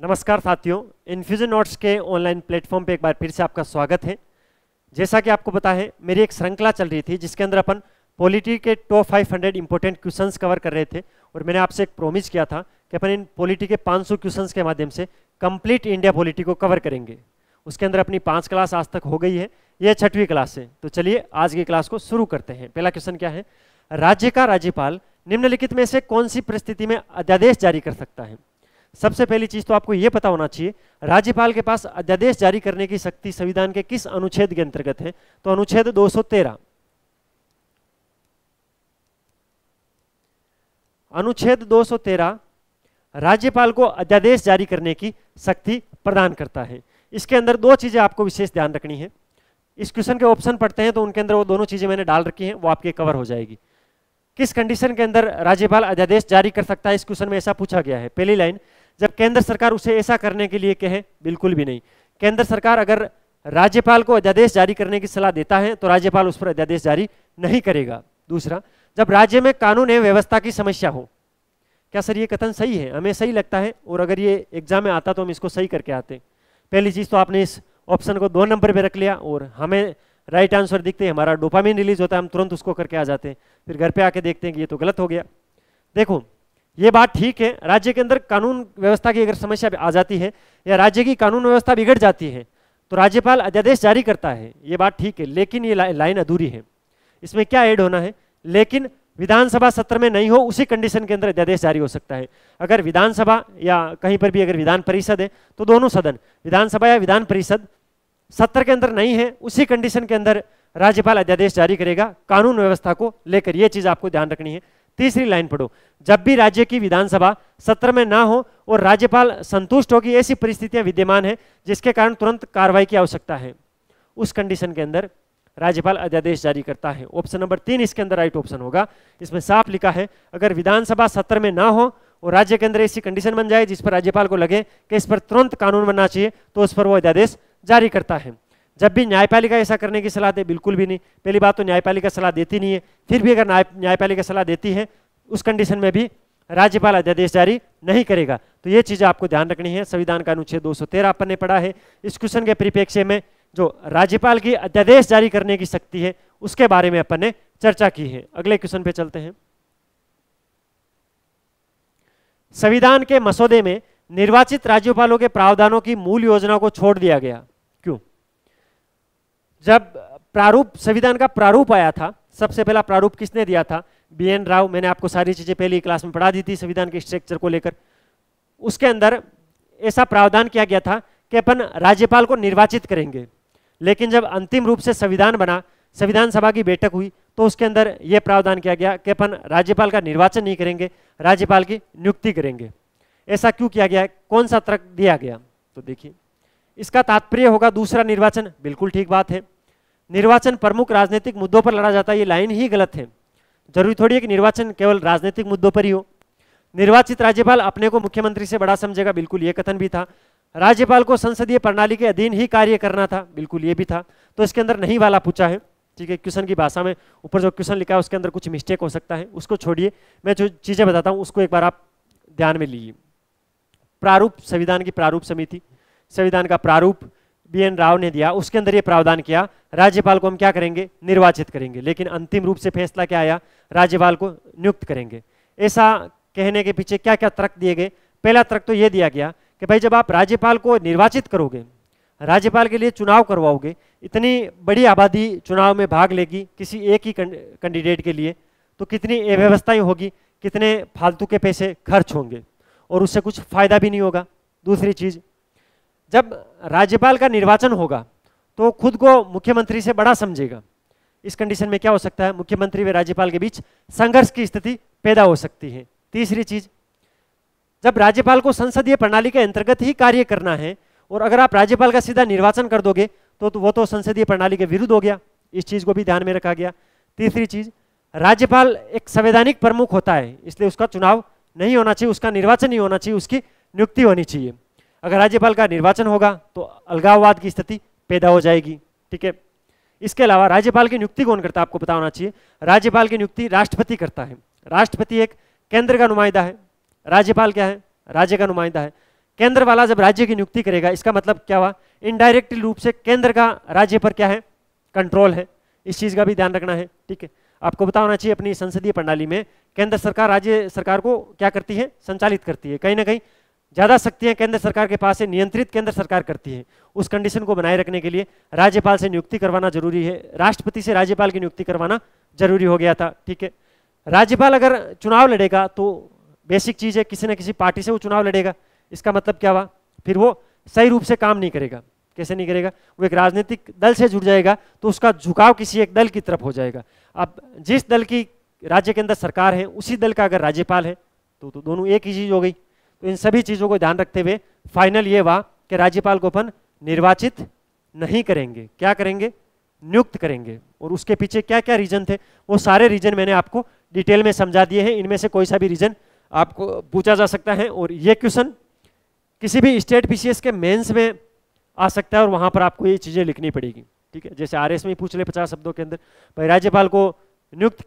नमस्कार साथियों, infusion notes के ऑनलाइन प्लेटफॉर्म पे एक बार फिर से आपका स्वागत है। जैसा कि आपको पता है, मेरी एक श्रृंखला चल रही थी जिसके अंदर अपन पॉलिटी के टॉप 500 इंपॉर्टेंट क्वेश्चंस कवर कर रहे थे और मैंने आपसे एक प्रॉमिस किया था कि अपन इन पॉलिटी के 500 क्वेश्चंस के माध्यम से कंप्लीट इंडिया पॉलिटी को कवर करेंगे। उसके अंदर अपनी 5 क्लास आज तक हो गई है, यह 6वीं क्लास है। तो चलिए आज की क्लास को शुरू करते हैं। पहला क्वेश्चन क्या है, राज्य का राज्यपाल निम्नलिखित में से कौन सी परिस्थिति में अध्यादेश जारी कर सकता है। सबसे पहली चीज तो आपको यह पता होना चाहिए, राज्यपाल के पास अध्यादेश जारी करने की शक्ति संविधान के किस अनुच्छेद के अंतर्गत है। तो अनुच्छेद 213। अनुच्छेद 213 राज्यपाल को अध्यादेश जारी करने की शक्ति प्रदान करता है। इसके अंदर दो चीजें आपको विशेष ध्यान रखनी है। इस क्वेश्चन के ऑप्शन पढ़ते हैं तो उनके अंदर वो दोनों चीजें मैंने डाल रखी हैं, वो आपके कवर हो जाएगी। किस कंडीशन के अंदर राज्यपाल अध्यादेश जारी कर सकता है, इस क्वेश्चन में ऐसा पूछा गया है। पहली लाइन, जब केंद्र सरकार उसे ऐसा करने के लिए कहे, बिल्कुल भी नहीं। केंद्र सरकार अगर राज्यपाल को अध्यादेश जारी करने की सलाह देता है तो राज्यपाल उस पर अध्यादेश जारी नहीं करेगा। दूसरा, जब राज्य में कानून एवं व्यवस्था की समस्या हो। क्या सर ये कथन सही है? हमें सही लगता है और अगर ये एग्जाम में आता तो हम इसको सही करके आते। पहली चीज तो आपने इस ऑप्शन को 2 नंबर पे रख लिया और हमें राइट आंसर दिखते हैं, हमारा डोपामिन रिलीज होता है, हम तुरंत उसको करके आ जाते हैं। फिर घर पे आके देखते हैं कि ये तो गलत हो गया। देखो ये बात ठीक है, राज्य के अंदर कानून व्यवस्था की अगर समस्या आ जाती है या राज्य की कानून व्यवस्था बिगड़ जाती है तो राज्यपाल अध्यादेश जारी करता है, ये बात ठीक है। लेकिन ये लाइन अधूरी है। इसमें क्या ऐड होना है, लेकिन विधानसभा सत्र में नहीं हो उसी कंडीशन के अंदर अध्यादेश जारी हो सकता है। अगर विधानसभा या कहीं पर भी अगर विधान परिषद है तो दोनों सदन, विधानसभा या विधान परिषद सत्र के अंदर नहीं है, उसी कंडीशन के अंदर राज्यपाल अध्यादेश जारी करेगा कानून व्यवस्था को लेकर। यह चीज आपको ध्यान रखनी है। तीसरी लाइन पढ़ो, जब भी राज्य की विधानसभा सत्र में ना हो और राज्यपाल संतुष्ट हो कि ऐसी परिस्थितियां विद्यमान है जिसके कारण तुरंत कार्रवाई की आवश्यकता है, उस कंडीशन के अंदर राज्यपाल अध्यादेश जारी करता है। ऑप्शन नंबर 3 इसके अंदर राइट ऑप्शन होगा। इसमें साफ लिखा है, अगर विधानसभा सत्र में ना हो और राज्य के अंदर ऐसी कंडीशन बन जाए जिस पर राज्यपाल को लगे कि इस पर तुरंत कानून बनना चाहिए तो उस पर वो अध्यादेश जारी करता है। जब भी न्यायपालिका ऐसा करने की सलाह दे, बिल्कुल भी नहीं। पहली बात तो न्यायपालिका सलाह देती नहीं है, फिर भी अगर न्यायपालिका सलाह देती है उस कंडीशन में भी राज्यपाल अध्यादेश जारी नहीं करेगा। तो ये चीजें आपको ध्यान रखनी है। संविधान का अनुच्छेद 213 अपन ने पढ़ा है। इस क्वेश्चन के परिप्रेक्ष्य में जो राज्यपाल की अध्यादेश जारी करने की शक्ति है उसके बारे में अपन ने चर्चा की है। अगले क्वेश्चन पे चलते हैं। संविधान के मसौदे में निर्वाचित राज्यपालों के प्रावधानों की मूल योजना को छोड़ दिया गया, क्यों? जब प्रारूप, संविधान का प्रारूप आया था, सबसे पहला प्रारूप किसने दिया था? BN राव। मैंने आपको सारी चीजें पहली क्लास में पढ़ा दी थी संविधान के स्ट्रक्चर को लेकर। उसके अंदर ऐसा प्रावधान किया गया था कि अपन राज्यपाल को निर्वाचित करेंगे, लेकिन जब अंतिम रूप से संविधान बना, संविधान सभा की बैठक हुई तो उसके अंदर यह प्रावधान किया गया कि अपन राज्यपाल का निर्वाचन नहीं करेंगे, राज्यपाल की नियुक्ति करेंगे। ऐसा क्यों किया गया? कौन सा तर्क दिया गया? तो देखिए, इसका तात्पर्य होगा दूसरा निर्वाचन। बिल्कुल ठीक बात है। निर्वाचन प्रमुख राजनीतिक मुद्दों पर लड़ा जाता है, ये लाइन ही गलत है। जरूरी थोड़ी है कि निर्वाचन केवल राजनीतिक मुद्दों पर ही हो। निर्वाचित राज्यपाल अपने को मुख्यमंत्री से बड़ा समझेगा, बिल्कुल ये कथन भी था। राज्यपाल को संसदीय प्रणाली के अधीन ही कार्य करना था, बिल्कुल ये भी था। तो इसके अंदर नहीं वाला पूछा है, ठीक है। क्वेश्चन की भाषा में ऊपर जो क्वेश्चन लिखा है उसके अंदर कुछ मिस्टेक हो सकता है, उसको छोड़िए। मैं जो चीजें बताता हूँ उसको एक बार आप ध्यान में लीजिए। प्रारूप, संविधान की प्रारूप समिति, संविधान का प्रारूप BN राव ने दिया। उसके अंदर ये प्रावधान किया, राज्यपाल को हम क्या करेंगे? निर्वाचित करेंगे। लेकिन अंतिम रूप से फैसला क्या आया? राज्यपाल को नियुक्त करेंगे। ऐसा कहने के पीछे क्या क्या तर्क दिए गए? पहला तर्क तो ये दिया गया कि भाई जब आप राज्यपाल को निर्वाचित करोगे, राज्यपाल के लिए चुनाव करवाओगे, इतनी बड़ी आबादी चुनाव में भाग लेगी किसी एक ही कैंडिडेट के लिए, तो कितनी अव्यवस्थाएं होगी, कितने फालतू के पैसे खर्च होंगे और उससे कुछ फायदा भी नहीं होगा। दूसरी चीज, जब राज्यपाल का निर्वाचन होगा तो खुद को मुख्यमंत्री से बड़ा समझेगा। इस कंडीशन में क्या हो सकता है? मुख्यमंत्री व राज्यपाल के बीच संघर्ष की स्थिति पैदा हो सकती है। तीसरी चीज, जब राज्यपाल को संसदीय प्रणाली के अंतर्गत ही कार्य करना है और अगर आप राज्यपाल का सीधा निर्वाचन कर दोगे तो वो तो संसदीय प्रणाली के विरुद्ध हो गया। इस चीज को भी ध्यान में रखा गया। तीसरी चीज, राज्यपाल एक संवैधानिक प्रमुख होता है, इसलिए उसका चुनाव नहीं होना चाहिए, उसका निर्वाचन नहीं होना चाहिए, उसकी नियुक्ति होनी चाहिए। अगर राज्यपाल का निर्वाचन होगा तो अलगाववाद की स्थिति पैदा हो जाएगी, ठीक है। इसके अलावा राज्यपाल की नियुक्ति कौन करता है? आपको पता होना चाहिए। राज्यपाल की नियुक्ति राष्ट्रपति करता है। राष्ट्रपति एक केंद्र का नुमाइंदा है, राज्यपाल क्या है? राज्य का नुमाइंदा है। केंद्र वाला जब राज्य की नियुक्ति करेगा, इसका मतलब क्या हुआ, इनडायरेक्टली रूप से केंद्र का राज्य पर क्या है, कंट्रोल है। इस चीज का भी ध्यान रखना है, ठीक है। आपको पता होना चाहिए अपनी संसदीय प्रणाली में केंद्र सरकार राज्य सरकार को क्या करती है, संचालित करती है। कहीं ना कहीं ज्यादा शक्तियां केंद्र सरकार के पास है, नियंत्रित केंद्र सरकार करती है। उस कंडीशन को बनाए रखने के लिए राज्यपाल से नियुक्ति करवाना जरूरी है, राष्ट्रपति से राज्यपाल की नियुक्ति करवाना जरूरी हो गया था, ठीक है। राज्यपाल अगर चुनाव लड़ेगा तो बेसिक चीज है, किसी न किसी पार्टी से वो चुनाव लड़ेगा। इसका मतलब क्या हुआ, फिर वो सही रूप से काम नहीं करेगा। कैसे नहीं करेगा, वो एक राजनीतिक दल से जुड़ जाएगा तो उसका झुकाव किसी एक दल की तरफ हो जाएगा। अब जिस दल की राज्य के अंदर सरकार है उसी दल का अगर राज्यपाल है तो दोनों एक ही चीज हो गई। तो इन सभी चीजों को ध्यान रखते हुए फाइनल ये हुआ कि राज्यपाल को अपन निर्वाचित नहीं करेंगे, क्या करेंगे, नियुक्त करेंगे। और उसके पीछे क्या क्या रीजन थे, वो सारे रीजन मैंने आपको डिटेल में समझा दिए हैं। इनमें से कोई सा भी रीजन आपको पूछा जा सकता है और ये क्वेश्चन किसी भी स्टेट पीसीएस के मेंस में आ सकता है और वहां पर आपको ये चीजें लिखनी पड़ेगी, ठीक है। जैसे आरएस में ही पूछ ले 50 शब्दों के अंदर, भाई राज्यपाल को नियुक्त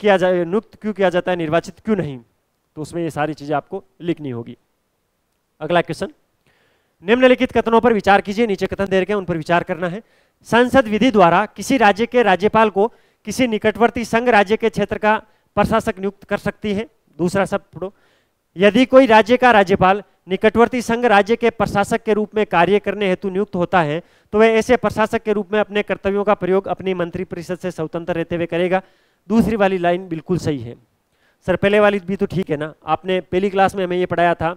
क्यों किया जाता है, निर्वाचित क्यों नहीं, तो उसमें ये सारी चीजें आपको लिखनी होगी। अगला क्वेश्चन, निम्नलिखित कथनों पर विचार कीजिए। नीचे कथन दे रखे हैं, उन पर विचार करना है। संसद विधि द्वारा किसी राज्य के राज्यपाल को किसी निकटवर्ती संघ राज्य के क्षेत्र का प्रशासक नियुक्त कर सकती है। दूसरा शब्द पढ़ो, यदि कोई राज्य का राज्यपाल निकटवर्ती संघ राज्य के प्रशासक के रूप में कार्य करने हेतु नियुक्त होता है तो वह ऐसे प्रशासक के रूप में अपने कर्तव्यों का प्रयोग अपनी मंत्रिपरिषद से स्वतंत्र रहते हुए करेगा। दूसरी वाली लाइन बिल्कुल सही है सर, पहले वाली भी तो ठीक है ना। आपने पहली क्लास में हमें ये पढ़ाया था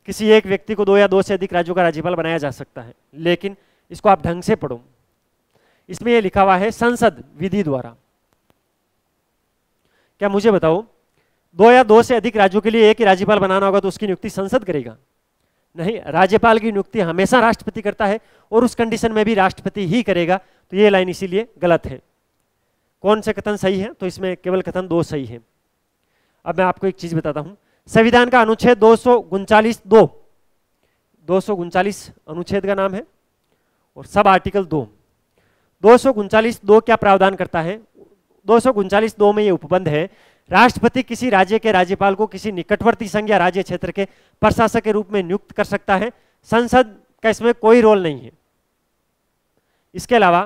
किसी एक व्यक्ति को 2 या 2 से अधिक राज्यों का राज्यपाल बनाया जा सकता है, लेकिन इसको आप ढंग से पढ़ो। इसमें यह लिखा हुआ है संसद विधि द्वारा। क्या मुझे बताओ, 2 या 2 से अधिक राज्यों के लिए एक ही राज्यपाल बनाना होगा तो उसकी नियुक्ति संसद करेगा? नहीं, राज्यपाल की नियुक्ति हमेशा राष्ट्रपति करता है और उस कंडीशन में भी राष्ट्रपति ही करेगा। तो ये लाइन इसीलिए गलत है। कौन से कथन सही है, तो इसमें केवल कथन 2 सही है। अब मैं आपको एक चीज बताता हूं, संविधान का अनुच्छेद 239 अनुच्छेद का नाम है और सब आर्टिकल 2। 239(2) क्या प्रावधान करता है? 239(2) में ये उपबंध है, राष्ट्रपति किसी राज्य के राज्यपाल को किसी निकटवर्ती संघ या राज्य क्षेत्र के प्रशासक के रूप में नियुक्त कर सकता है। संसद का इसमें कोई रोल नहीं है। इसके अलावा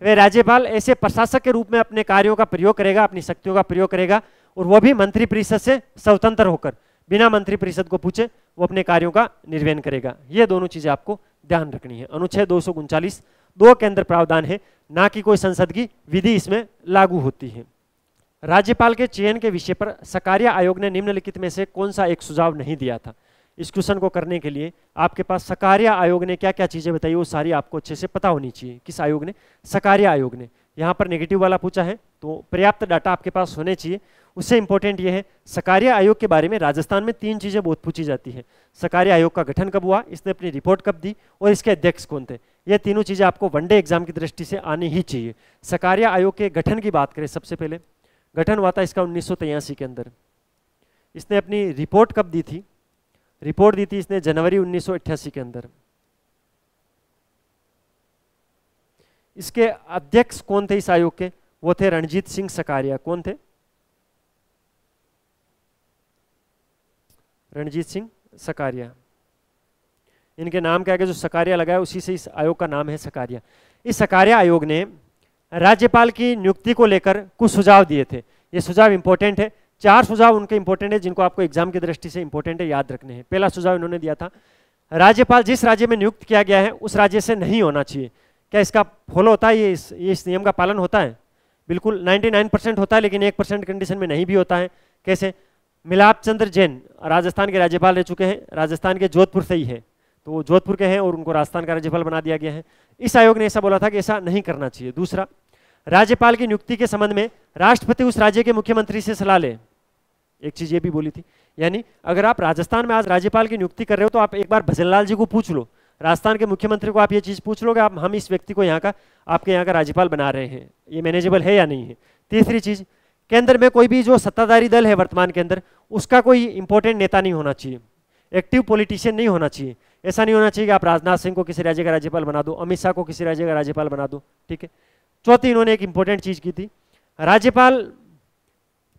वह राज्यपाल ऐसे प्रशासक के रूप में अपने कार्यों का प्रयोग करेगा, अपनी शक्तियों का प्रयोग करेगा, और वो भी मंत्रिपरिषद से स्वतंत्र होकर, बिना मंत्रिपरिषद को पूछे वो अपने कार्यों का निर्वहन करेगा। ये दोनों चीजें आपको ध्यान रखनी है। अनुच्छेद 239(2) के अंदर प्रावधान है, ना कि कोई संसद की विधि इसमें लागू होती है। राज्यपाल के चयन के विषय पर सकारिया आयोग ने निम्नलिखित में से कौन सा एक सुझाव नहीं दिया था? इस क्वेश्चन को करने के लिए आपके पास सकारिया आयोग ने क्या क्या चीजें बताई वो सारी आपको अच्छे से पता होनी चाहिए। किस आयोग ने? सकारिया आयोग ने। यहाँ पर नेगेटिव वाला पूछा है तो पर्याप्त डाटा आपके पास होने चाहिए। उससे इंपॉर्टेंट ये है, सकारिया आयोग के बारे में राजस्थान में 3 चीजें बहुत पूछी जाती है। सकारिया आयोग का गठन कब हुआ, इसने अपनी रिपोर्ट कब दी और इसके अध्यक्ष कौन थे। ये तीनों चीजें आपको वनडे एग्जाम की दृष्टि से आनी ही चाहिए। सकारिया आयोग के गठन की बात करें, सबसे पहले गठन हुआ था इसका 1983 के अंदर। इसने अपनी रिपोर्ट कब दी थी? रिपोर्ट दी थी इसने जनवरी 1988 के अंदर। इसके अध्यक्ष कौन थे इस आयोग के? वो थे रणजीत सिंह सकारिया। कौन थे? रणजीत सिंह सकारिया। इनके नाम के आगे जो सकारिया लगा है उसी से इस आयोग का नाम है सकारिया। इस सकारिया आयोग ने राज्यपाल की नियुक्ति को लेकर कुछ सुझाव दिए थे। ये सुझाव इंपॉर्टेंट है, 4 सुझाव उनके इंपॉर्टेंट है जिनको आपको एग्जाम की दृष्टि से इंपॉर्टेंट है, याद रखने हैं। पहला सुझाव इन्होंने दिया था, राज्यपाल जिस राज्य में नियुक्त किया गया है उस राज्य से नहीं होना चाहिए। क्या इसका फॉलो होता है? ये इस नियम का पालन होता है? बिल्कुल 99% होता है, लेकिन 1% कंडीशन में नहीं भी होता है। कैसे? मिलाप चंद्र जैन राजस्थान के राज्यपाल रह चुके हैं, राजस्थान के जोधपुर से ही है, तो वो जोधपुर के हैं और उनको राजस्थान का राज्यपाल बना दिया गया है। इस आयोग ने ऐसा बोला था कि ऐसा नहीं करना चाहिए। दूसरा, राज्यपाल की नियुक्ति के संबंध में राष्ट्रपति उस राज्य के मुख्यमंत्री से सलाह ले। एक चीज ये भी बोली थी, यानी अगर आप राजस्थान में आज राज्यपाल की नियुक्ति कर रहे हो तो आप एक बार भजनलाल जी को पूछ लो, राजस्थान के मुख्यमंत्री को आप ये चीज पूछ लो कि आप हम इस व्यक्ति को यहाँ का आपके यहाँ का राज्यपाल बना रहे हैं, ये मैनेजेबल है या नहीं है। तीसरी चीज, केंद्र में कोई भी जो सत्ताधारी दल है वर्तमान के अंदर, उसका कोई इंपॉर्टेंट नेता नहीं होना चाहिए, एक्टिव पॉलिटिशियन नहीं होना चाहिए। ऐसा नहीं होना चाहिए कि आप राजनाथ सिंह को किसी राज्य का राज्यपाल बना दो, अमित शाह को किसी राज्य का राज्यपाल बना दो, ठीक है। चौथी, इन्होंने एक इंपॉर्टेंट चीज की थी, राज्यपाल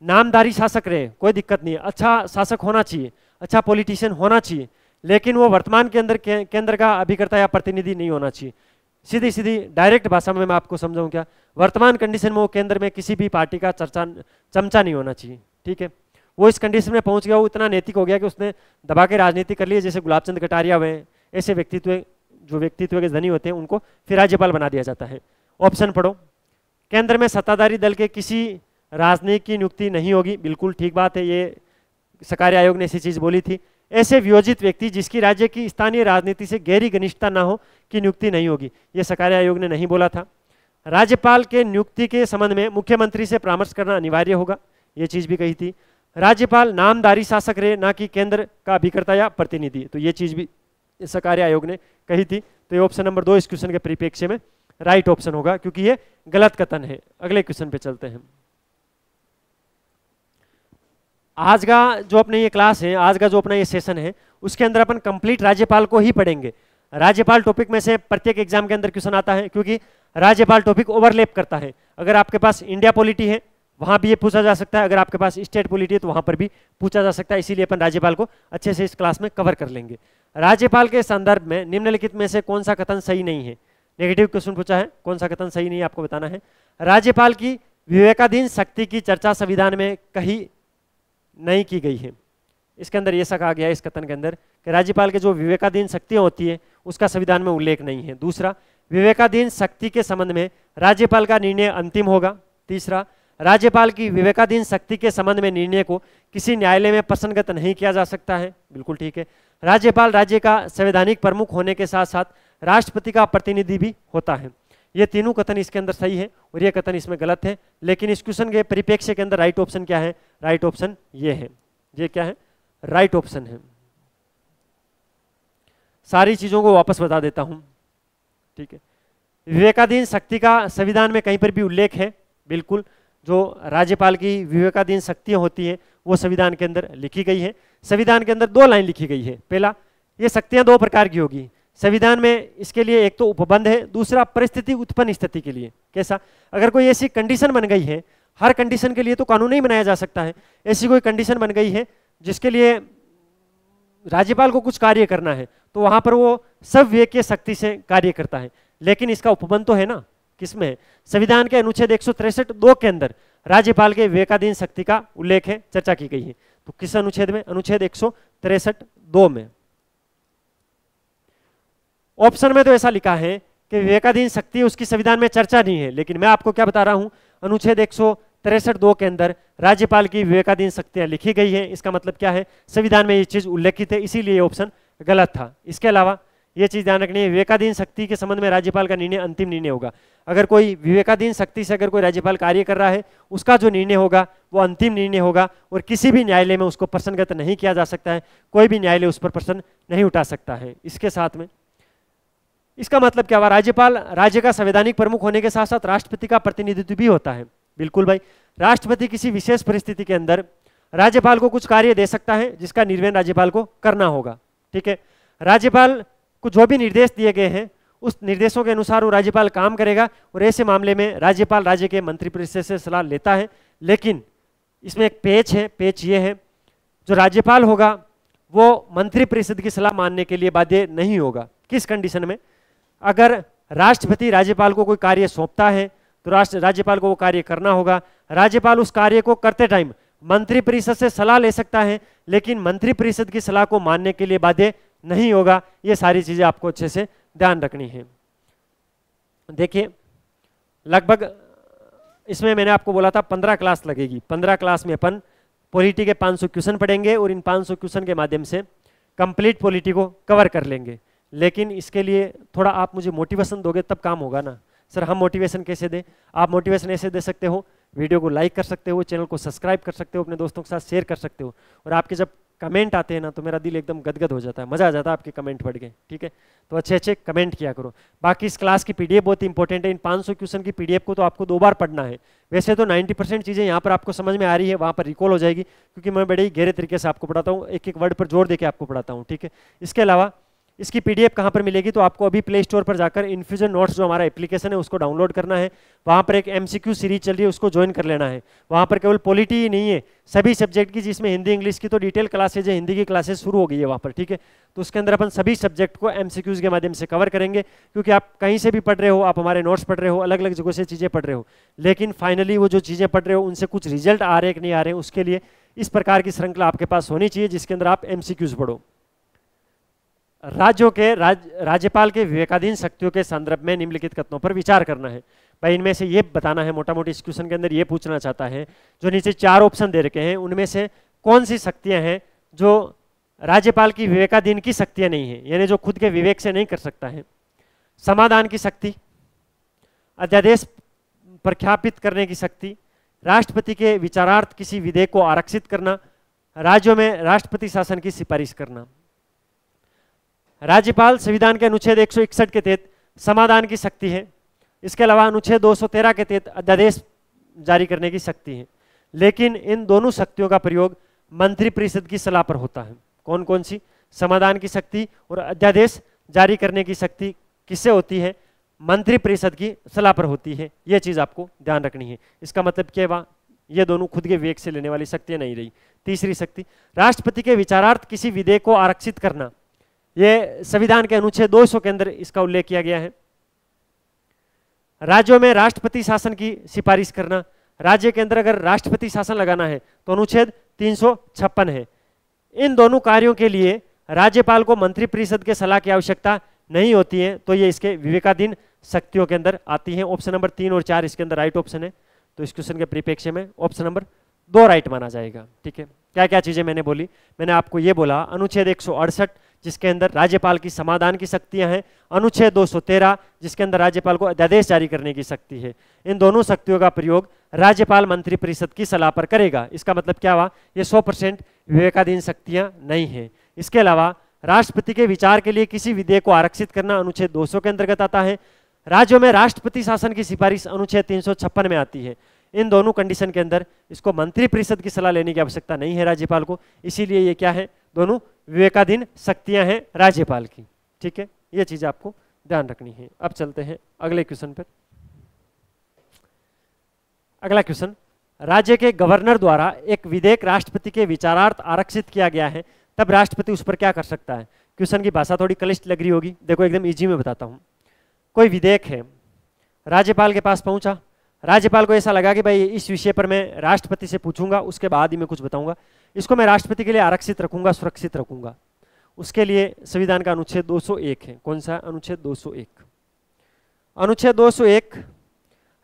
नामधारी शासक रहे, कोई दिक्कत नहीं है, अच्छा शासक होना चाहिए, अच्छा पॉलिटिशियन होना चाहिए, लेकिन वो वर्तमान केंद्र का अभिकर्ता या प्रतिनिधि नहीं होना चाहिए। सीधी सीधी डायरेक्ट भाषा में मैं आपको समझाऊं क्या, वर्तमान कंडीशन में वो केंद्र में किसी भी पार्टी का चमचा नहीं होना चाहिए। ठीक है, वो इस कंडीशन में पहुंच गया, वो इतना नैतिक हो गया कि उसने दबा के राजनीति कर ली, जैसे गुलाब चंद कटारिया हुए, ऐसे व्यक्तित्व जो व्यक्तित्व के धनी होते हैं उनको फिर राज्यपाल बना दिया जाता है। ऑप्शन पढ़ो, केंद्र में सत्ताधारी दल के किसी राजनयिक की नियुक्ति नहीं होगी, बिल्कुल ठीक बात है, ये सरकारी आयोग ने ऐसी चीज बोली थी। ऐसे वियोजित व्यक्ति जिसकी राज्य की स्थानीय राजनीति से गहरी घनिष्ठता ना हो की नियुक्ति नहीं होगी, ये सरकारी आयोग ने नहीं बोला था। राज्यपाल के नियुक्ति के संबंध में मुख्यमंत्री से परामर्श करना अनिवार्य होगा, ये चीज भी कही थी। राज्यपाल नामधारी शासक रहे, ना कि केंद्र का अभिकर्ता या प्रतिनिधि, तो ये चीज भी सरकारी आयोग ने कही थी। तो ये ऑप्शन नंबर 2 इस क्वेश्चन के परिप्रेक्ष्य में राइट ऑप्शन होगा, क्योंकि ये गलत कथन है। अगले क्वेश्चन पे चलते हैं। आज का जो अपने ये क्लास है, आज का जो अपना ये सेशन है, उसके अंदर अपन कंप्लीट राज्यपाल को ही पढ़ेंगे। राज्यपाल टॉपिक में से प्रत्येक एग्जाम के अंदर क्वेश्चन आता है, क्योंकि राज्यपाल टॉपिक ओवरलैप करता है। अगर आपके पास इंडिया पॉलिटी है वहां भी ये पूछा जा सकता है, अगर आपके पास स्टेट पॉलिटी है तो वहां पर भी पूछा जा सकता है, इसीलिए अपन राज्यपाल को अच्छे से इस क्लास में कवर कर लेंगे। राज्यपाल के संदर्भ में निम्नलिखित में से कौन सा कथन सही नहीं है? नेगेटिव क्वेश्चन पूछा है, कौन सा कथन सही नहीं है आपको बताना है। राज्यपाल की विवेकाधीन शक्ति की चर्चा संविधान में कहीं नहीं की गई है। इसके अंदर ये कहा गया है इस कथन के अंदर कि राज्यपाल के जो विवेकाधीन शक्तियां होती है उसका संविधान में उल्लेख नहीं है। दूसरा, विवेकाधीन शक्ति के संबंध में राज्यपाल का निर्णय अंतिम होगा। तीसरा, राज्यपाल की विवेकाधीन शक्ति के संबंध में निर्णय को किसी न्यायालय में प्रसंगत नहीं किया जा सकता है, बिल्कुल ठीक है। राज्यपाल राज्य का संवैधानिक प्रमुख होने के साथ साथ राष्ट्रपति का प्रतिनिधि भी होता है। ये तीनों कथन इसके अंदर सही है और ये कथन इसमें गलत है, लेकिन इस क्वेश्चन के परिप्रेक्ष्य के अंदर राइट ऑप्शन क्या है? राइट ऑप्शन ये है, ये क्या है? राइट ऑप्शन है। सारी चीजों को वापस बता देता हूं, ठीक है। विवेकाधीन शक्ति का संविधान में कहीं पर भी उल्लेख है, बिल्कुल। जो राज्यपाल की विवेकाधीन शक्तियां होती हैं वो संविधान के अंदर लिखी गई है। संविधान के अंदर 2 लाइन लिखी गई है। पहला, ये शक्तियां 2 प्रकार की होगी संविधान में, इसके लिए एक तो उपबंध है, दूसरा परिस्थिति उत्पन्न स्थिति के लिए। कैसा? अगर कोई ऐसी कंडीशन बन गई है, हर कंडीशन के लिए तो कानून नहीं बनाया जा सकता है, ऐसी कोई कंडीशन बन गई है जिसके लिए राज्यपाल को कुछ कार्य करना है, तो वहां पर वो सब विवेकीय शक्ति से कार्य करता है। लेकिन इसका उपबंध तो है ना, किसमें? संविधान के अनुच्छेद 163(2) के अंदर राज्यपाल के विवेकाधीन शक्ति का उल्लेख है, चर्चा की गई है। तो किस अनुच्छेद में? अनुच्छेद 163(2) में। ऑप्शन में तो ऐसा लिखा है कि विवेकाधीन शक्ति उसकी संविधान में चर्चा नहीं है, लेकिन मैं आपको क्या बता रहा हूं, अनुच्छेद 163(2) के अंदर राज्यपाल की विवेकाधीन शक्तियां लिखी गई है। इसका मतलब क्या है? संविधान में ये चीज उल्लेखित है, इसीलिए ये ऑप्शन गलत था। इसके अलावा ये चीज ध्यान रखनी है, विवेकाधीन शक्ति के संबंध में राज्यपाल का निर्णय अंतिम निर्णय होगा। अगर कोई विवेकाधीन शक्ति से अगर कोई राज्यपाल कार्य कर रहा है, उसका जो निर्णय होगा वो अंतिम निर्णय होगा और किसी भी न्यायालय में उसको प्रश्नगत नहीं किया जा सकता है, कोई भी न्यायालय उस पर प्रश्न नहीं उठा सकता है। इसके साथ में इसका मतलब क्या हुआ? राज्यपाल राज्य का संवैधानिक प्रमुख होने के साथ साथ राष्ट्रपति का प्रतिनिधित्व भी होता है। बिल्कुल भाई, राष्ट्रपति किसी विशेष परिस्थिति के अंदर राज्यपाल को कुछ कार्य दे सकता है जिसका निर्वहन राज्यपाल को करना होगा, ठीक है। राज्यपाल को जो भी निर्देश दिए गए हैं उस निर्देशों के अनुसार वो राज्यपाल काम करेगा और ऐसे मामले में राज्यपाल राज्य के मंत्रिपरिषद से सलाह लेता है। लेकिन इसमें एक पेच है, पेच ये है, जो राज्यपाल होगा वो मंत्रिपरिषद की सलाह मानने के लिए बाध्य नहीं होगा। किस कंडीशन में? अगर राष्ट्रपति राज्यपाल को कोई कार्य सौंपता है तो राज्यपाल को वो कार्य करना होगा। राज्यपाल उस कार्य को करते टाइम मंत्रिपरिषद से सलाह ले सकता है, लेकिन मंत्रिपरिषद की सलाह को मानने के लिए बाध्य नहीं होगा। ये सारी चीजें आपको अच्छे से ध्यान रखनी है। देखिए, लगभग इसमें मैंने आपको बोला था 15 क्लास लगेगी। 15 क्लास में अपन पॉलिटी के 500 क्वेश्चन पढ़ेंगे और इन 500 क्वेश्चन के माध्यम से कंप्लीट पॉलिटी को कवर कर लेंगे। लेकिन इसके लिए थोड़ा आप मुझे मोटिवेशन दोगे तब काम होगा ना। सर हम मोटिवेशन कैसे दें? आप मोटिवेशन ऐसे दे सकते हो, वीडियो को लाइक कर सकते हो, चैनल को सब्सक्राइब कर सकते हो, अपने दोस्तों के साथ शेयर कर सकते हो। और आपके जब कमेंट आते हैं ना तो मेरा दिल एकदम गदगद हो जाता है, मजा आ जाता है आपके कमेंट पढ़ के, ठीक है। तो अच्छे अच्छे कमेंट किया करो। बाकी इस क्लास की पीडीएफ बहुत इंपॉर्टेंट है। इन 500 क्वेश्चन की पीडीएफ को तो आपको 2 बार पढ़ना है। वैसे तो 90% चीजें यहाँ पर आपको समझ में आ रही है, वहाँ पर रिकॉल हो जाएगी, क्योंकि मैं बड़े ही गहरे तरीके से आपको पढ़ाता हूँ, एक एक वर्ड पर जोर देके आपको पढ़ाता हूँ, ठीक है। इसके अलावा इसकी पीडीएफ कहाँ पर मिलेगी, तो आपको अभी प्ले स्टोर पर जाकर इन्फ्यूजन नोट्स जो हमारा एप्लीकेशन है उसको डाउनलोड करना है। वहाँ पर एक एमसीक्यू सीरीज चल रही है, उसको ज्वाइन कर लेना है। वहाँ पर केवल पॉलिटी ही नहीं है, सभी सब्जेक्ट की, जिसमें हिंदी इंग्लिश की तो डिटेल क्लासेज है, हिंदी की क्लासेस शुरू हो गई है वहाँ पर, ठीक है। तो उसके अंदर अपन सभी सब्जेक्ट को एमसीक्यूज के माध्यम से कवर करेंगे, क्योंकि आप कहीं से भी पढ़ रहे हो, आप हमारे नोट्स पढ़ रहे हो, अलग अलग जगह से चीज़ें पढ़ रहे हो, लेकिन फाइनली वो जो चीज़ें पढ़ रहे हो उनसे कुछ रिजल्ट आ रहे हैं कि नहीं आ रहे हैं, उसके लिए इस प्रकार की श्रृंखला आपके पास होनी चाहिए जिसके अंदर आप एमसीक्यूज पढ़ो। राज्यों के राज्यपाल के विवेकाधीन शक्तियों के संदर्भ में निम्नलिखित कथनों पर विचार करना है। भाई इनमें से ये बताना है, मोटा मोटी इस क्वेश्चन के अंदर ये पूछना चाहता है, जो नीचे 4 ऑप्शन दे रखे हैं उनमें से कौन सी शक्तियां हैं जो राज्यपाल की विवेकाधीन की शक्तियां नहीं है, यानी जो खुद के विवेक से नहीं कर सकता है। समाधान की शक्ति, अध्यादेश प्रख्यापित करने की शक्ति, राष्ट्रपति के विचारार्थ किसी विधेयक को आरक्षित करना, राज्यों में राष्ट्रपति शासन की सिफारिश करना। राज्यपाल संविधान के अनुच्छेद 161 के तहत समाधान की शक्ति है। इसके अलावा अनुच्छेद 213 के तहत अध्यादेश जारी करने की शक्ति है। लेकिन इन दोनों शक्तियों का प्रयोग मंत्रिपरिषद की सलाह पर होता है। कौन कौन सी? समाधान की शक्ति और अध्यादेश जारी करने की शक्ति किससे होती है? मंत्रिपरिषद की सलाह पर होती है। यह चीज आपको ध्यान रखनी है। इसका मतलब क्या हुआ? ये दोनों खुद के विवेक से लेने वाली शक्तियां नहीं रही। तीसरी शक्ति, राष्ट्रपति के विचारार्थ किसी विधेयक को आरक्षित करना। यह संविधान के अनुच्छेद 200 के अंदर इसका उल्लेख किया गया है। राज्यों में राष्ट्रपति शासन की सिफारिश करना, राज्य के अंदर अगर राष्ट्रपति शासन लगाना है तो अनुच्छेद 356 है। इन दोनों कार्यों के लिए राज्यपाल को मंत्रिपरिषद के सलाह की आवश्यकता नहीं होती है, तो ये इसके विवेकाधीन शक्तियों के अंदर आती है। ऑप्शन नंबर 3 और 4 इसके अंदर राइट ऑप्शन है। तो इस क्वेश्चन के परिप्रेक्ष्य में ऑप्शन नंबर 2 राइट माना जाएगा। ठीक है, क्या क्या चीजें मैंने बोली? मैंने आपको ये बोला अनुच्छेद 168 जिसके अंदर राज्यपाल की समाधान की शक्तियां हैं, अनुच्छेद 213 जिसके अंदर राज्यपाल को अध्यादेश जारी करने की शक्ति है। इन दोनों शक्तियों का प्रयोग राज्यपाल मंत्रिपरिषद की सलाह पर करेगा। इसका मतलब क्या हुआ? ये 100% विवेकाधीन शक्तियां नहीं है। इसके अलावा राष्ट्रपति के विचार के लिए किसी विधेयक को आरक्षित करना अनुच्छेद 200 के अंतर्गत आता है। राज्यों में राष्ट्रपति शासन की सिफारिश अनुच्छेद 356 में आती है। इन दोनों कंडीशन के अंदर इसको मंत्रिपरिषद की सलाह लेने की आवश्यकता नहीं है राज्यपाल को, इसीलिए ये क्या है? दोनों विवेकाधीन शक्तियां हैं राज्यपाल की। ठीक है, ये चीज आपको ध्यान रखनी है। अब चलते हैं अगले क्वेश्चन पर। अगला क्वेश्चन, राज्य के गवर्नर द्वारा एक विधेयक राष्ट्रपति के विचारार्थ आरक्षित किया गया है, तब राष्ट्रपति उस पर क्या कर सकता है? क्वेश्चन की भाषा थोड़ी क्लिष्ट लग रही होगी, देखो एकदम इजी में बताता हूं। कोई विधेयक है, राज्यपाल के पास पहुंचा, राज्यपाल को ऐसा लगा कि भाई इस विषय पर मैं राष्ट्रपति से पूछूंगा, उसके बाद ही मैं कुछ बताऊंगा, इसको मैं राष्ट्रपति के लिए आरक्षित रखूंगा, सुरक्षित रखूंगा। उसके लिए संविधान का अनुच्छेद 201 है। कौन सा? अनुच्छेद 201। अनुच्छेद 201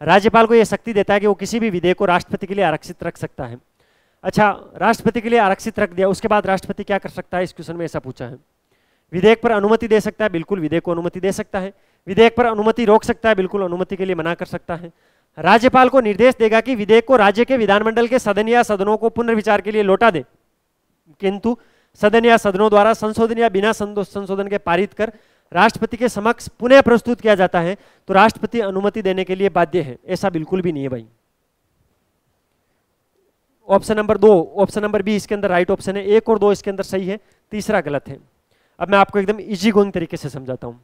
राज्यपाल को यह शक्ति देता है कि वो किसी भी विधेयक को राष्ट्रपति के लिए आरक्षित रख सकता है। अच्छा, राष्ट्रपति के लिए आरक्षित रख दिया, उसके बाद राष्ट्रपति क्या कर सकता है? इस क्वेश्चन में ऐसा पूछा है। विधेयक पर अनुमति दे सकता है, बिल्कुल विधेयक को अनुमति दे सकता है। विधेयक पर अनुमति रोक सकता है, बिल्कुल अनुमति के लिए मना कर सकता है। राज्यपाल को निर्देश देगा कि विधेयक को राज्य के विधानमंडल के सदन या सदनों को पुनर्विचार के लिए लौटा दे, किंतु सदन या सदनों द्वारा संशोधन या बिना संशोधन के पारित कर राष्ट्रपति के समक्ष पुनः प्रस्तुत किया जाता है तो राष्ट्रपति अनुमति देने के लिए बाध्य है। ऐसा बिल्कुल भी नहीं है भाई। Option number 2, option number B इसके अंदर राइट ऑप्शन है। 1 और 2 इसके अंदर सही है, तीसरा गलत है। अब मैं आपको एकदम इजी गोइंग तरीके से समझाता हूं।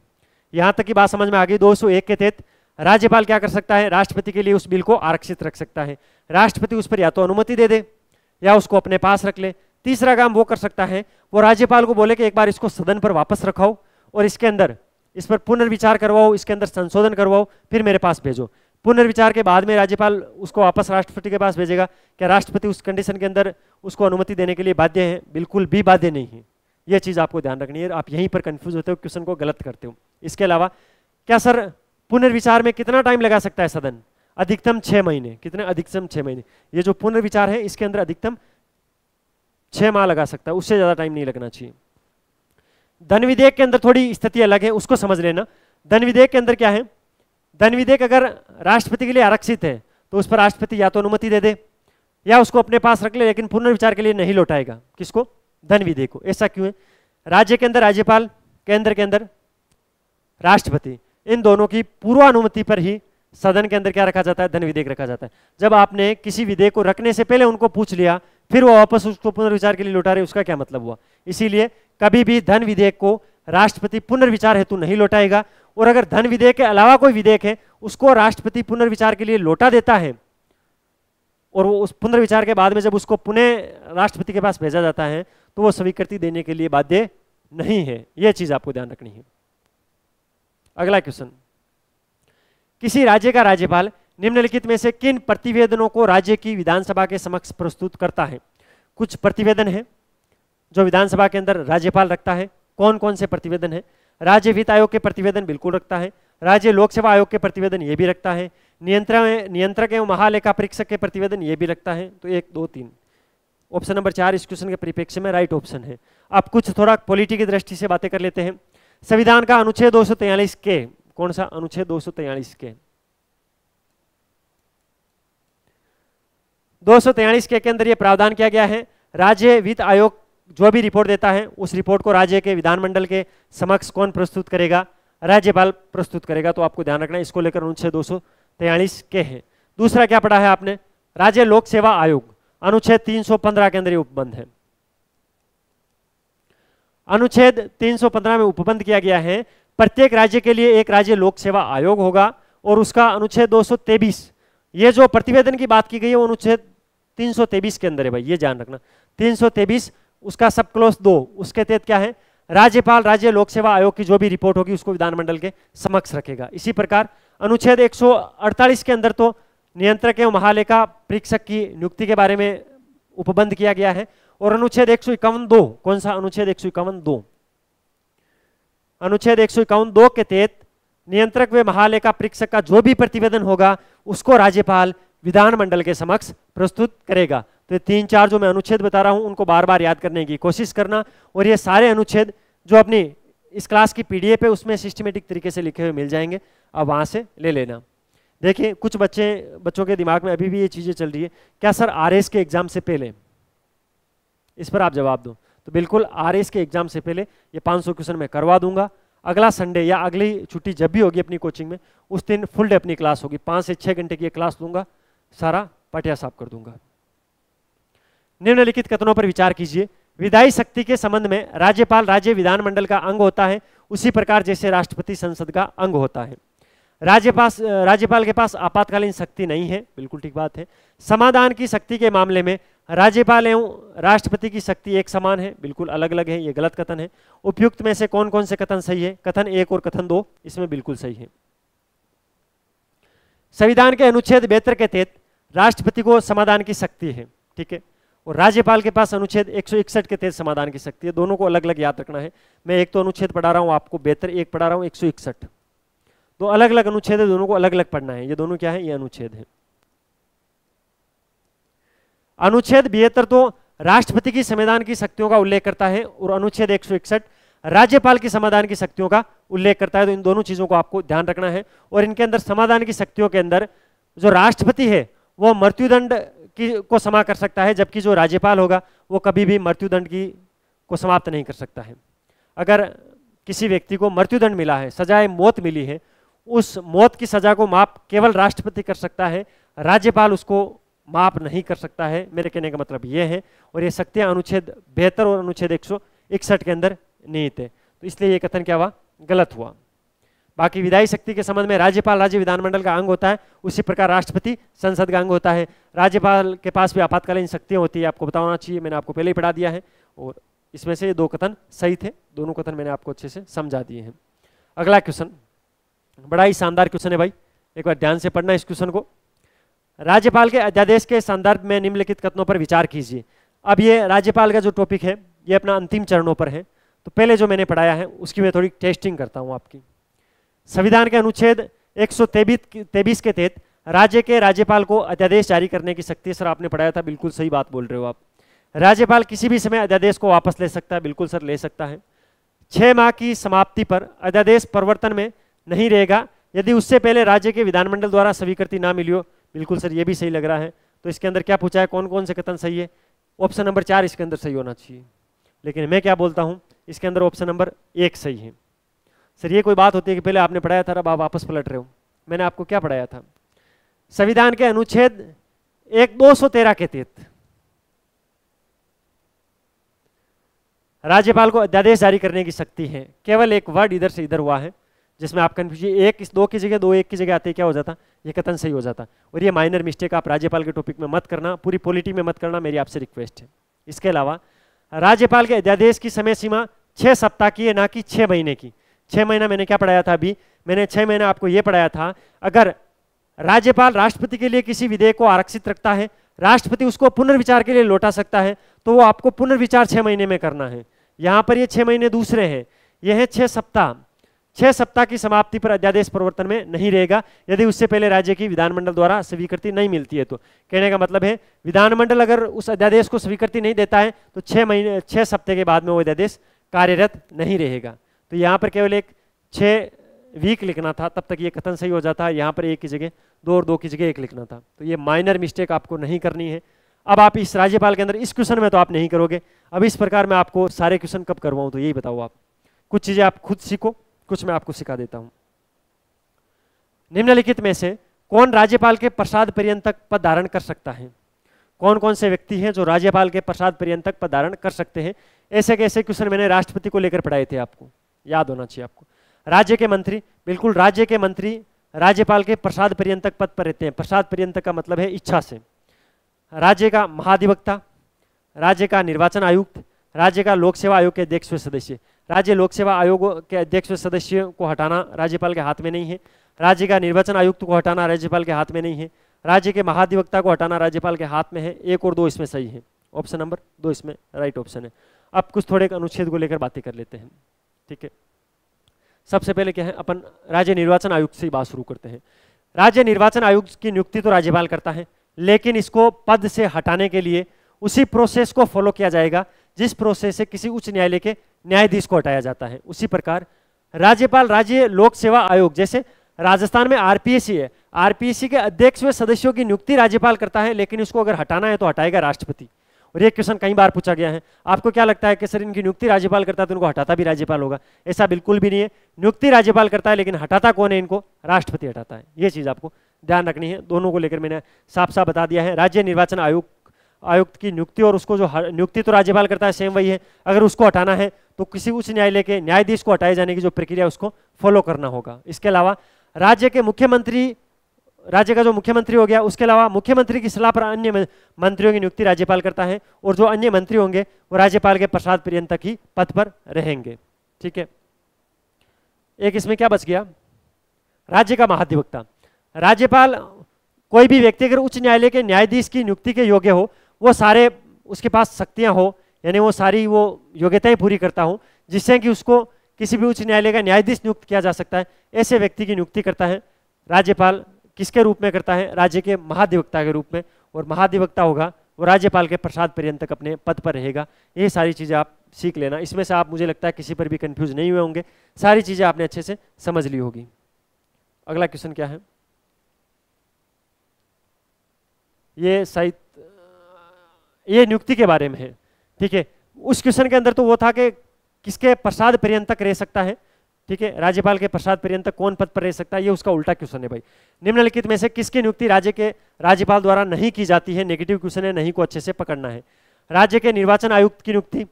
यहां तक की बात समझ में आ गई? 201 के तहत राज्यपाल क्या कर सकता है? राष्ट्रपति के लिए उस बिल को आरक्षित रख सकता है। राष्ट्रपति उस पर या तो अनुमति दे दे या उसको अपने पास रख ले। तीसरा काम वो कर सकता है, वो राज्यपाल को बोले कि एक बार इसको सदन पर वापस रखाओ और इसके अंदर इस पर पुनर्विचार करवाओ, इसके अंदर संशोधन करवाओ, फिर मेरे पास भेजो। पुनर्विचार के बाद में राज्यपाल उसको वापस राष्ट्रपति के पास भेजेगा। क्या राष्ट्रपति उस कंडीशन के अंदर उसको अनुमति देने के लिए बाध्य है? बिल्कुल भी बाध्य नहीं है। यह चीज आपको ध्यान रखनी है। आप यहीं पर कंफ्यूज होते हो, क्वेश्चन को गलत करते हो। इसके अलावा क्या सर पुनर्विचार में कितना टाइम लगा सकता है सदन? अधिकतम 6 महीने। कितने? अधिकतम 6 महीने। ये जो पुनर्विचार है इसके अंदर अधिकतम 6 माह लगा सकता है, उससे ज्यादा टाइम नहीं लगना चाहिए। धन विधेयक के अंदर थोड़ी स्थिति अलग है, उसको समझ लेना। धन विधेयक के अंदर क्या है? धन विधेयक अगर राष्ट्रपति के लिए आरक्षित है तो उस पर राष्ट्रपति या तो अनुमति दे दे या उसको अपने पास रख ले, लेकिन पुनर्विचार के लिए नहीं लौटाएगा। किसको? धन विधेयक को। ऐसा क्यों है? राज्य के अंदर राज्यपाल, केंद्र के अंदर राष्ट्रपति, इन दोनों की पूर्वानुमति पर ही सदन के अंदर क्या रखा जाता है? धन विधेयक रखा जाता है। जब आपने किसी विधेयक को रखने से पहले उनको पूछ लिया, फिर वो वापस उसको पुनर्विचार के लिए लौटा रहे, उसका क्या मतलब हुआ? इसीलिए कभी भी धन विधेयक को राष्ट्रपति पुनर्विचार हेतु नहीं लौटाएगा, और अगर धन विधेयक के अलावा कोई विधेयक है उसको राष्ट्रपति पुनर्विचार के लिए लौटा देता है, और वो उस पुनर्विचार के बाद में जब उसको पुनः राष्ट्रपति के पास भेजा जाता है तो वो स्वीकृति देने के लिए बाध्य नहीं है। यह चीज आपको ध्यान रखनी है। अगला क्वेश्चन, किसी राज्य का राज्यपाल निम्नलिखित में से किन प्रतिवेदनों को राज्य की विधानसभा के समक्ष प्रस्तुत करता है? कुछ प्रतिवेदन है जो विधानसभा के अंदर राज्यपाल रखता है। कौन कौन से प्रतिवेदन है? राज्य वित्त आयोग के प्रतिवेदन बिल्कुल रखता है, राज्य लोक सेवा आयोग के प्रतिवेदन ये भी रखता है, नियंत्रक एवं महालेखा परीक्षक के प्रतिवेदन ये भी रखता है। तो 1 2 3 ऑप्शन नंबर 4 इस क्वेश्चन के परिप्रेक्ष्य में राइट ऑप्शन है। अब कुछ थोड़ा पॉलिटी की दृष्टि से बातें कर लेते हैं। संविधान का अनुच्छेद 243 के, कौन सा अनुच्छेद? 243 के। 243 के अंदर यह प्रावधान किया गया है, राज्य वित्त आयोग जो भी रिपोर्ट देता है उस रिपोर्ट को राज्य के विधानमंडल के समक्ष कौन प्रस्तुत करेगा? राज्यपाल प्रस्तुत करेगा। तो आपको ध्यान रखना है, इसको लेकर अनुच्छेद 243 के है। दूसरा क्या पढ़ा है आपने? राज्य लोक सेवा आयोग, अनुच्छेद 315 के अंदर ये उपबंध है। अनुच्छेद 315 में उपबंध किया गया है प्रत्येक राज्य के लिए एक राज्य लोक सेवा आयोग होगा, और उसका अनुच्छेद 223, ये जो प्रतिवेदन की बात की गई है वो अनुच्छेद 323 के अंदर है भाई, ये ध्यान रखना। 323 उसका सब क्लोज 2, उसके तहत क्या है? राज्यपाल राज्य लोक सेवा आयोग की जो भी रिपोर्ट होगी उसको विधानमंडल के समक्ष रखेगा। इसी प्रकार अनुच्छेद 148 के अंदर तो नियंत्रक एवं महालेखा परीक्षक की नियुक्ति के बारे में उपबंध किया गया है, और अनुच्छेद 151(2), कौन सा? अनुच्छेद 151(2). अनुच्छेद 151(2) के तहत नियंत्रक व महालेखा परीक्षक का जो भी प्रतिवेदन होगा उसको राज्यपाल विधानमंडल के समक्ष प्रस्तुत करेगा। तो ये 3-4 जो मैं अनुच्छेद बता रहा हूं उनको बार बार याद करने की कोशिश करना, और ये सारे अनुच्छेद जो अपनी इस क्लास की पीडीएफ है उसमें सिस्टमेटिक तरीके से लिखे हुए मिल जाएंगे, अब वहां से ले लेना। देखिए कुछ बच्चों के दिमाग में अभी भी ये चीजें चल रही है, क्या सर आरएस के एग्जाम से पहले? इस पर आप जवाब दो। तो बिल्कुल आरएस के एग्जाम से पहले ये 500 क्वेश्चन मैं करवा दूंगा। अगला संडे या अगली छुट्टी जब भी होगी अपनी कोचिंग में, उस दिन फुल डे अपनी क्लास होगी, 5 से 6 घंटे की क्लास लूंगा, सारा पटिया साफ कर दूंगा। निम्नलिखित कथनों पर विचार कीजिए। विधायी शक्ति के संबंध में राज्यपाल राज्य विधानमंडल का अंग होता है, उसी प्रकार जैसे राष्ट्रपति संसद का अंग होता है। राज्यपाल के पास आपातकालीन शक्ति नहीं है, बिल्कुल ठीक बात है। समाधान की शक्ति के मामले में राज्यपाल एवं राष्ट्रपति की शक्ति एक समान है, बिल्कुल अलग अलग है, ये गलत कथन है। उपयुक्त में से कौन कौन से कथन सही है? कथन 1 और कथन 2 इसमें बिल्कुल सही है। संविधान के अनुच्छेद 72 के तहत राष्ट्रपति को समाधान की शक्ति है, ठीक है, और राज्यपाल के पास अनुच्छेद 161 के तहत समाधान की शक्ति है। दोनों को अलग अलग याद रखना है। मैं एक तो अनुच्छेद पढ़ा रहा हूं आपको 72, एक पढ़ा रहा हूं 161, दो अलग अलग अनुच्छेद है, दोनों को अलग अलग पढ़ना है। ये दोनों क्या है? ये अनुच्छेद है। अनुच्छेद 72 तो राष्ट्रपति की संविधान की शक्तियों का उल्लेख करता है, और अनुच्छेद 161 राज्यपाल की समाधान की शक्तियों का उल्लेख करता है। तो इन दोनों चीजों को आपको ध्यान रखना है। और इनके अंदर समाधान की शक्तियों के अंदर जो राष्ट्रपति है वो मृत्युदंड को क्षमा कर सकता है, जबकि जो राज्यपाल होगा वो कभी भी मृत्युदंड को समाप्त नहीं कर सकता है। अगर किसी व्यक्ति को मृत्युदंड मिला है, सजाए मौत मिली है, उस मौत की सजा को माफ केवल राष्ट्रपति कर सकता है, राज्यपाल उसको माफ नहीं कर सकता है। मेरे कहने का मतलब ये है, और ये शक्तियां अनुच्छेद 72 और अनुच्छेद 161 के अंदर निहित है। तो इसलिए ये कथन क्या हुआ? गलत हुआ। बाकी विधायी शक्ति के संबंध में राज्यपाल राज्य विधानमंडल का अंग होता है, उसी प्रकार राष्ट्रपति संसद का अंग होता है। राज्यपाल के पास भी आपातकालीन शक्तियां होती है, आपको बताना चाहिए, मैंने आपको पहले ही पढ़ा दिया है। और इसमें से ये 2 कथन सही थे, दोनों कथन मैंने आपको अच्छे से समझा दिए हैं। अगला क्वेश्चन बड़ा ही शानदार क्वेश्चन है भाई, एक बार ध्यान से पढ़ना इस क्वेश्चन को। राज्यपाल के अध्यादेश के संदर्भ में निम्नलिखित कथनों पर विचार कीजिए। अब ये राज्यपाल का जो टॉपिक है ये अपना अंतिम चरणों पर है, तो पहले जो मैंने पढ़ाया है उसकी मैं थोड़ी टेस्टिंग करता हूं आपकी। संविधान के अनुच्छेद 123 के तहत राज्य के राज्यपाल को अध्यादेश जारी करने की शक्ति, सर आपने पढ़ाया था, बिल्कुल सही बात बोल रहे हो आप। राज्यपाल किसी भी समय अध्यादेश को वापस ले सकता है, बिल्कुल सर ले सकता है। 6 माह की समाप्ति पर अध्यादेश प्रवर्तन में नहीं रहेगा यदि उससे पहले राज्य के विधानमंडल द्वारा स्वीकृति ना मिली हो, बिल्कुल सर ये भी सही लग रहा है। तो इसके अंदर क्या पूछा है, कौन कौन से कथन सही है? ऑप्शन नंबर 4 इसके अंदर सही होना चाहिए, लेकिन मैं क्या बोलता हूं, इसके अंदर ऑप्शन नंबर 1 सही है। सर ये कोई बात होती है कि पहले आपने पढ़ाया था, अब आप वापस पलट रहे हो? मैंने आपको क्या पढ़ाया था? संविधान के अनुच्छेद 213 के तहत राज्यपाल को अध्यादेश जारी करने की शक्ति है। केवल एक वर्ड इधर से इधर हुआ है जिसमें आप कन्फ्यूज, एक इस दो की जगह दो एक की जगह आते क्या हो जाता, ये कथन सही हो जाता। और ये माइनर मिस्टेक आप राज्यपाल के टॉपिक में मत करना, पूरी पॉलिटी में मत करना, मेरी आपसे रिक्वेस्ट है। इसके अलावा राज्यपाल के अध्यादेश की समय सीमा 6 सप्ताह की है, ना कि 6 महीने की। 6 महीना मैंने क्या पढ़ाया था अभी, मैंने 6 महीना आपको ये पढ़ाया था, अगर राज्यपाल राष्ट्रपति के लिए किसी विधेयक को आरक्षित रखता है, राष्ट्रपति उसको पुनर्विचार के लिए लौटा सकता है, तो वो आपको पुनर्विचार 6 महीने में करना है। यहाँ पर ये 6 महीने दूसरे हैं, यह है 6 सप्ताह। 6 सप्ताह की समाप्ति पर अध्यादेश प्रवर्तन में नहीं रहेगा यदि उससे पहले राज्य की विधानमंडल द्वारा स्वीकृति नहीं मिलती है। तो कहने का मतलब है विधानमंडल अगर उस अध्यादेश को स्वीकृति नहीं देता है तो 6 सप्ताह के बाद में वो अध्यादेश कार्यरत नहीं रहेगा। तो यहाँ पर केवल एक 6 वीक लिखना था, तब तक ये कथन सही हो जाता है। यहाँ पर 1 की जगह 2 और 2 की जगह 1 लिखना था। तो ये माइनर मिस्टेक आपको नहीं करनी है। अब आप इस राज्यपाल के अंदर इस क्वेश्चन में तो आप नहीं करोगे। अब इस प्रकार मैं आपको सारे क्वेश्चन कब करवाऊं, तो यही बताओ आप। कुछ चीजें आप खुद सीखो, कुछ मैं आपको सिखा देता हूं। निम्नलिखित में से कौन राज्यपाल के प्रसाद पर्यंतक पद धारण कर सकता है? कौन कौन से व्यक्ति हैं जो राज्यपाल के प्रसाद पर्यंतक पद धारण कर सकते हैं? ऐसे के ऐसे क्वेश्चन मैंने राष्ट्रपति को लेकर पढ़ाए थे, आपको याद होना चाहिए। आपको राज्य के मंत्री, बिल्कुल राज्य के मंत्री राज्यपाल के प्रसाद पर्यंतक पद पर रहते हैं। प्रसाद पर्यंतक का मतलब है इच्छा से। राज्य का महाधिवक्ता, राज्य का निर्वाचन आयुक्त, राज्य का लोक सेवा आयोग के अध्यक्ष व सदस्य। राज्य लोक सेवा आयोग के अध्यक्ष व सदस्य को हटाना राज्यपाल के हाथ में नहीं है। राज्य का निर्वाचन आयुक्त को हटाना राज्यपाल के हाथ में नहीं है। राज्य के महाधिवक्ता को हटाना राज्यपाल के हाथ में है। 1 और 2 इसमें सही है, ऑप्शन नंबर 2 इसमें राइट ऑप्शन है। अब कुछ थोड़े अनुच्छेद को लेकर बातें कर लेते हैं, ठीक है। सबसे पहले क्या है, अपन राज्य निर्वाचन आयुक्त से ही बात शुरू करते हैं। राज्य निर्वाचन आयुक्त की नियुक्ति तो राज्यपाल करता है, लेकिन इसको पद से हटाने के लिए उसी प्रोसेस को फॉलो किया जाएगा जिस प्रोसेस से किसी उच्च न्यायालय के न्यायाधीश को हटाया जाता है। उसी प्रकार राज्यपाल राज्य लोक सेवा आयोग, जैसे राजस्थान में आरपीएससी है, आरपीएससी के अध्यक्ष व सदस्यों की नियुक्ति राज्यपाल करता है, लेकिन उसको अगर हटाना है तो हटाएगा राष्ट्रपति। और ये क्वेश्चन कई बार पूछा गया है, आपको क्या लगता है कि सर इनकी नियुक्ति राज्यपाल करता है तो इनको हटाता भी राज्यपाल होगा? ऐसा बिल्कुल भी नहीं है। नियुक्ति राज्यपाल करता है, लेकिन हटाता कौन है इनको? राष्ट्रपति हटाता है। ये चीज आपको ध्यान रखनी है। दोनों को लेकर मैंने साफ साफ बता दिया है। राज्य निर्वाचन आयुक्त की नियुक्ति और उसको जो नियुक्ति तो राज्यपाल करता है, सेम वही है। अगर उसको हटाना है तो किसी उच्च न्यायालय के न्यायाधीश को हटाए जाने की जो प्रक्रिया है उसको फॉलो करना होगा। इसके अलावा राज्य के मुख्यमंत्री, राज्य का जो मुख्यमंत्री हो गया, उसके अलावा मुख्यमंत्री की सलाह पर अन्य मंत्रियों की नियुक्ति राज्यपाल करता है, और जो अन्य मंत्री होंगे वो राज्यपाल के प्रसाद पर्यंतक ही पद पर रहेंगे, ठीक है। एक इसमें क्या बच गया, राज्य का महाधिवक्ता। राज्यपाल, कोई भी व्यक्ति अगर उच्च न्यायालय के न्यायाधीश की नियुक्ति के योग्य हो, वो सारे उसके पास शक्तियां हो, यानी वो सारी वो योग्यताएं पूरी करता हो जिससे कि उसको किसी भी उच्च न्यायालय का न्यायाधीश नियुक्त किया जा सकता है, ऐसे व्यक्ति की नियुक्ति करता है राज्यपाल। किसके रूप में करता है? राज्य के महाधिवक्ता के रूप में। और महाधिवक्ता होगा वो राज्यपाल के प्रसाद पर्यंतक अपने पद पर रहेगा। ये सारी चीजें आप सीख लेना। इसमें से आप, मुझे लगता है किसी पर भी कंफ्यूज नहीं हुए होंगे, सारी चीजें आपने अच्छे से समझ ली होगी। अगला क्वेश्चन क्या है, ये साहित्य, ये नियुक्ति के बारे में है, ठीक है। उस क्वेश्चन के अंदर तो वो था कि किसके प्रसाद पर्यंतक रह सकता है, ठीक है। राज्यपाल के प्रसाद पर्यंतक कौन पद पर रह सकता है, ये उसका उल्टा क्वेश्चन है भाई। निम्नलिखित में से किसकी नियुक्ति राज्य के राज्यपाल द्वारा नहीं की जाती है? नेगेटिव क्वेश्चन है, नहीं को अच्छे से पकड़ना है। राज्य के निर्वाचन आयुक्त की नियुक्ति,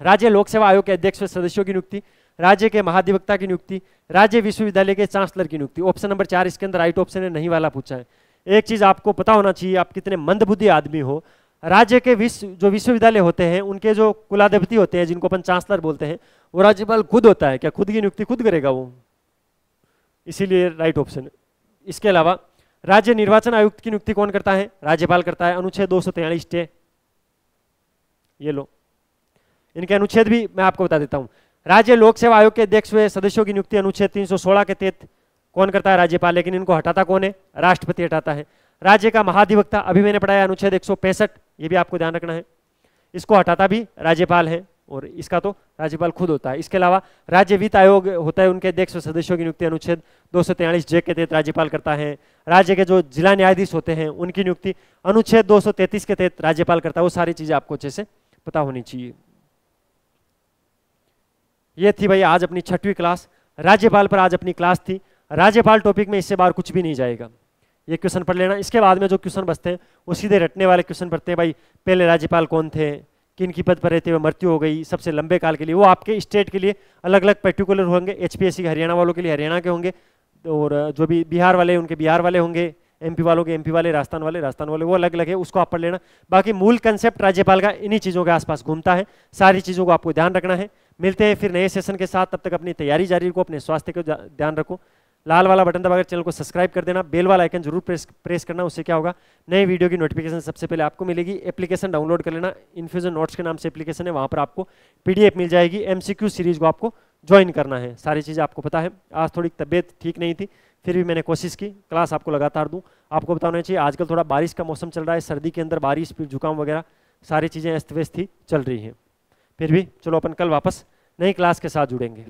राज्य लोक सेवा आयोग के अध्यक्ष व सदस्यों की नियुक्ति, राज्य के महाधिवक्ता की नियुक्ति, राज्य विश्वविद्यालय के चांसलर की नियुक्ति। ऑप्शन नंबर 4 इसके अंदर राइट ऑप्शन है, नहीं वाला पूछा है। एक चीज आपको पता होना चाहिए, आप कितने मंदबुद्धि आदमी हो, राज्य के जो विश्वविद्यालय होते हैं उनके जो कुलाधिपति होते हैं, जिनको अपन चांसलर बोलते हैं, वो राज्यपाल खुद होता है क्या? खुद की नियुक्ति खुद करेगा वो? इसीलिए राइट ऑप्शन है। इसके अलावा राज्य निर्वाचन आयुक्त की नियुक्ति कौन करता है? राज्यपाल करता है। अनुच्छेद 243 टे, ये लो, इनके अनुच्छेद भी मैं आपको बता देता हूं। राज्य लोक सेवा आयोग के अध्यक्ष व सदस्यों की नियुक्ति अनुच्छेद 316 के तहत कौन करता है? राज्यपाल। लेकिन इनको हटाता कौन है? राष्ट्रपति हटाता है। राज्य का महाधिवक्ता, अभी मैंने पढ़ाया अनुच्छेद 165, ये भी आपको ध्यान रखना है, इसको हटाता भी राज्यपाल है, और इसका तो राज्यपाल खुद होता है। इसके अलावा राज्य वित्त आयोग होता है, उनके अध्यक्ष व सदस्यों की नियुक्ति अनुच्छेद 243 जे के तहत राज्यपाल करता है। राज्य के जो जिला न्यायाधीश होते हैं उनकी नियुक्ति अनुच्छेद 233 के तहत राज्यपाल करता है। वो सारी चीजें आपको अच्छे से पता होनी चाहिए। ये थी भाई आज अपनी 6वीं क्लास, राज्यपाल पर आज अपनी क्लास थी। राज्यपाल टॉपिक में इससे बाहर कुछ भी नहीं जाएगा। ये क्वेश्चन पढ़ लेना। इसके बाद में जो क्वेश्चन बचते हैं वो सीधे रटने वाले क्वेश्चन पढ़ते हैं भाई। पहले राज्यपाल कौन थे, किन की पद पर रहते हुए मृत्यु हो गई सबसे लंबे काल के लिए, वो आपके स्टेट के लिए अलग अलग पर्टिकुलर होंगे। एचपीएससी के हरियाणा वालों के लिए हरियाणा के होंगे, और जो भी बिहार वाले उनके बिहार वाले होंगे, एमपी वालों के एमपी वाले, राजस्थान वाले, वो अलग अलग है, उसको आप पढ़ लेना। बाकी मूल कंसेप्ट राज्यपाल का इन्हीं चीज़ों के आसपास घूमता है, सारी चीज़ों को आपको ध्यान रखना है। मिलते हैं फिर नए सेशन के साथ, तब तक अपनी तैयारी जारी रखो, अपने स्वास्थ्य को ध्यान रखो। लाल वाला बटन दबाकर चैनल को सब्सक्राइब कर देना, बेल वाला आइकन जरूर प्रेस करना, उससे क्या होगा नए वीडियो की नोटिफिकेशन सबसे पहले आपको मिलेगी। एप्लीकेशन डाउनलोड कर लेना, इन्फ्यूजन नोट्स के नाम से एप्लीकेशन है, वहाँ पर आपको पीडीएफ मिल जाएगी। एमसीक्यू सीरीज को आपको ज्वाइन करना है, सारी चीज़ें आपको पता है। आज थोड़ी तबीयत ठीक नहीं थी, फिर भी मैंने कोशिश की क्लास आपको लगातार दूं। आपको बताना चाहिए आजकल थोड़ा बारिश का मौसम चल रहा है, सर्दी के अंदर बारिश, फिर जुकाम वगैरह सारी चीज़ें अस्त व्यस्त ही चल रही हैं। फिर भी चलो अपन कल वापस नई क्लास के साथ जुड़ेंगे।